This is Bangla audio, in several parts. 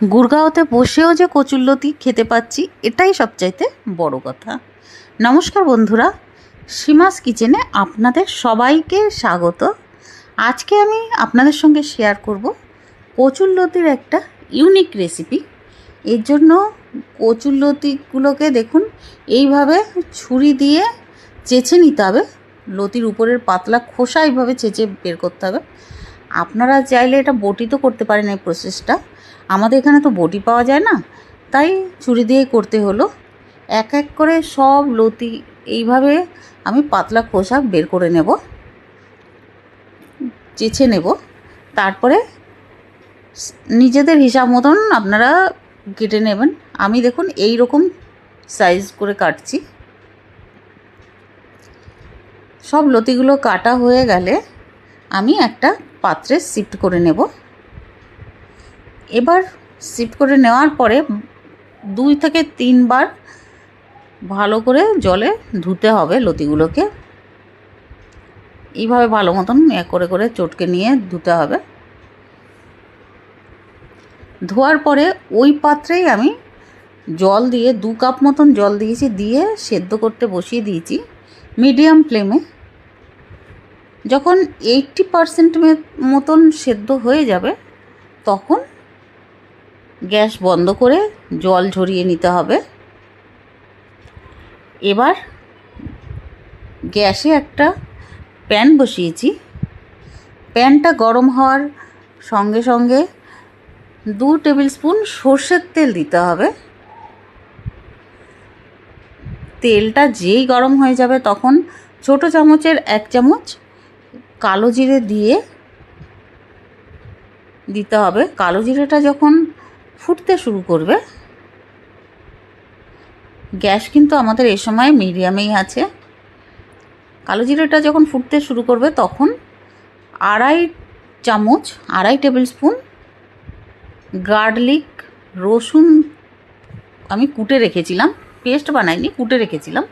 গুড়গাঁওতে বসেও যে কচুরলতি খেতে পাচ্ছি, এটাই সবচাইতে বড় কথা। নমস্কার বন্ধুরা, সীমাস কিচেনে আপনাদের সবাইকে স্বাগত। আজকে আমি আপনাদের সঙ্গে শেয়ার করব কচুরলতির একটা ইউনিক রেসিপি। এর জন্য কচুরলতিগুলোকে দেখুন এইভাবে ছুরি দিয়ে চেঁচে নিতে হবে। লতির উপরের পাতলা খোসা এইভাবে চেঁচে বের করতে হবে। আপনারা চাইলে এটা বটিতে করতে পারেন এই প্রসেসটা। আমাদের এখানে তো বটি পাওয়া যায় না, তাই ছুরি দিয়েই করতে হলো। এক এক করে সব লতি এইভাবে আমি পাতলা খোসা বের করে নেব, চেঁচে নেব। তারপরে নিজেদের হিসাব মতন আপনারা কেটে নেবেন। আমি দেখুন এই রকম সাইজ করে কাটছি। সব লতিগুলো কাটা হয়ে গেলে আমি একটা পাত্রে শিফট করে নেব। এবার শিফট করে নেওয়ার পরে 2 থেকে 3 বার ভালো করে জলে ধুতে হবে লতিগুলোকে। এইভাবে ভালো মতন করে করে চটকে নিয়ে ধুতে হবে। ধোয়ার পরে ওই পাত্রেই আমি জল দিয়ে 2 কাপ মতন জল দিয়েছি, দিয়ে সেদ্ধ করতে বসিয়ে দিয়েছি মিডিয়াম ফ্লেমে। যখন 80% মতন সেদ্ধ হয়ে যাবে তখন গ্যাস বন্ধ করে জল ঝরিয়ে নিতে হবে। এবার গ্যাসে একটা প্যান বসিয়েছি। প্যানটা গরম হওয়ার সঙ্গে সঙ্গে 2 টেবিল স্পুন সর্ষের তেল দিতে হবে। তেলটা যেই গরম হয়ে যাবে তখন ছোট চামচের 1 চামচ কালো জিরে দিয়ে দিতে হবে। কালো জিরেটা যখন ফুটতে শুরু করবে, গ্যাস কিন্তু আমাদের এই সময় মিডিয়ামেই আছে। কালো জিরেটা যখন ফুটতে শুরু করবে তখন 2.5 টেবিল স্পুন গার্লিক, রসুন আমি কুটে রেখেছিলাম, পেস্ট বানাইনি, কুটে রেখেছিলাম।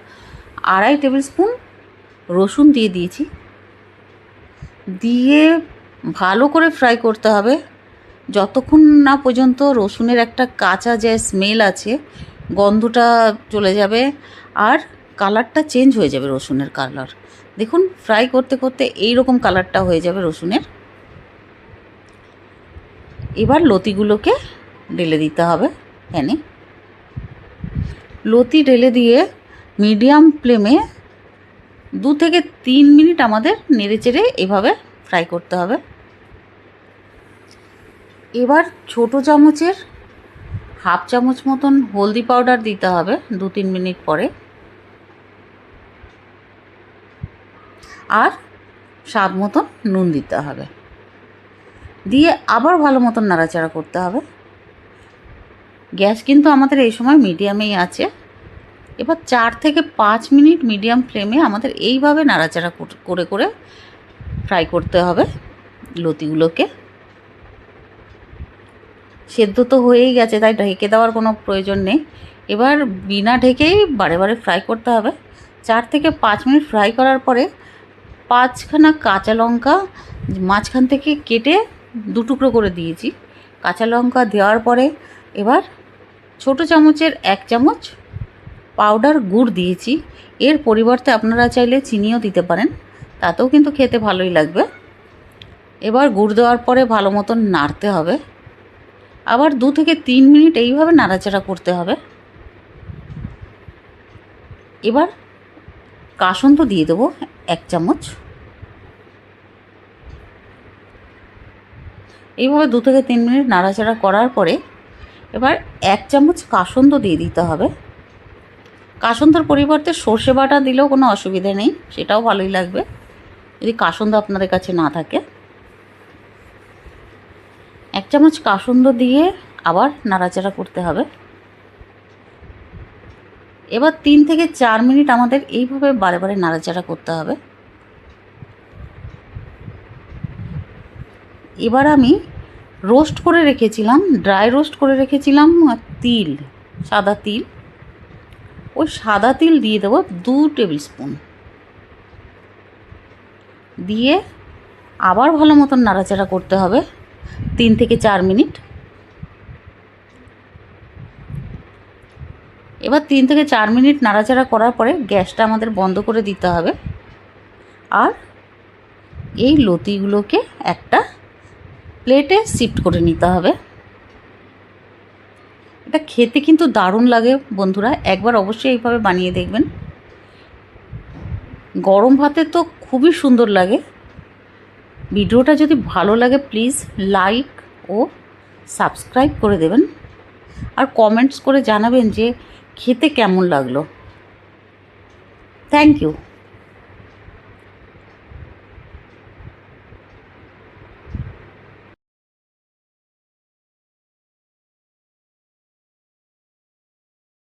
2.5 টেবিল স্পুন রসুন দিয়ে দিয়েছি। দিয়ে ভালো করে ফ্রাই করতে হবে যতক্ষণ না পর্যন্ত রসুনের একটা কাঁচা যে স্মেল আছে, গন্ধটা চলে যাবে আর কালারটা চেঞ্জ হয়ে যাবে। রসুনের কালার দেখুন ফ্রাই করতে করতে এই রকম কালারটা হয়ে যাবে রসুনের। এবার লতিগুলোকে ঢেলে দিতে হবে প্যানে। লতি ঢেলে দিয়ে মিডিয়াম ফ্লেমে 2 থেকে 3 মিনিট আমাদের নেড়েচেড়ে এভাবে ফ্রাই করতে হবে। এবার ছোট চামচের 1/2 চামচ মতন হলদি পাউডার দিতে হবে 2-3 মিনিট পরে। আর স্বাদ মতন নুন দিতে হবে। দিয়ে আবার ভালো মতন নাড়াচাড়া করতে হবে। গ্যাস কিন্তু আমাদের এই সময় মিডিয়ামেই আছে। এবার 4 থেকে 5 মিনিট মিডিয়াম ফ্লেমে আমাদের এইভাবে নাড়াচাড়া করে করে ফ্রাই করতে হবে লতিগুলোকে। সেদ্ধ তো হয়েই গেছে, তাই ঢেকে দেওয়ার কোনো প্রয়োজন নেই। এবার বিনা ঢেকেই বারে বারে ফ্রাই করতে হবে। 4 থেকে 5 মিনিট ফ্রাই করার পরে 5খানা কাঁচা লঙ্কা মাঝখান থেকে কেটে 2 টুকরো করে দিয়েছি। কাঁচা লঙ্কা দেওয়ার পরে এবার ছোট চামচের 1 চামচ পাউডার গুড় দিয়েছি। এর পরিবর্তে আপনারা চাইলে চিনিও দিতে পারেন, তাতেও কিন্তু খেতে ভালোই লাগবে। এবার গুড় দেওয়ার পরে ভালো মতন নাড়তে হবে। আবার 2 থেকে 3 মিনিট এইভাবে নাড়াচাড়া করতে হবে। এবার কাসুন্দ দিয়ে দেবো 1 চামচ। এইভাবে 2 থেকে 3 মিনিট নাড়াচাড়া করার পরে এবার 1 চামচ কাসুন্দ দিয়ে দিতে হবে। কাসুন্দর পরিবর্তে সর্ষে বাটা দিলেও কোনো অসুবিধা নেই, সেটাও ভালোই লাগবে যদি কাসুন্দ আপনাদের কাছে না থাকে। 1 চামচ কাসুন্দ দিয়ে আবার নাড়াচাড়া করতে হবে। এবার 3 থেকে 4 মিনিট আমাদের এইভাবে বারে বারে নাড়াচাড়া করতে হবে। এবার আমি রোস্ট করে রেখেছিলাম, ড্রাই রোস্ট করে রেখেছিলাম তিল, সাদা তিল। ওই সাদা তিল দিয়ে দেবো 2 টেবিল স্পুন। দিয়ে আবার ভালো মতন নাড়াচাড়া করতে হবে 3 থেকে 4 মিনিট। এবার 3 থেকে 4 মিনিট নাড়াচাড়া করার পরে গ্যাসটা আমাদের বন্ধ করে দিতে হবে। আর এই লতিগুলোকে একটা প্লেটে শিফট করে নিতে হবে। এটা খেতে কিন্তু দারুণ লাগে বন্ধুরা, একবার অবশ্যই এইভাবে বানিয়ে দেখবেন। গরম ভাতে তো খুবই সুন্দর লাগে। ভিডিওটা যদি ভালো লাগে প্লিজ লাইক ও সাবস্ক্রাইব করে দেবেন, আর কমেন্টস করে জানাবেন যে খেতে কেমন লাগলো। Thank you.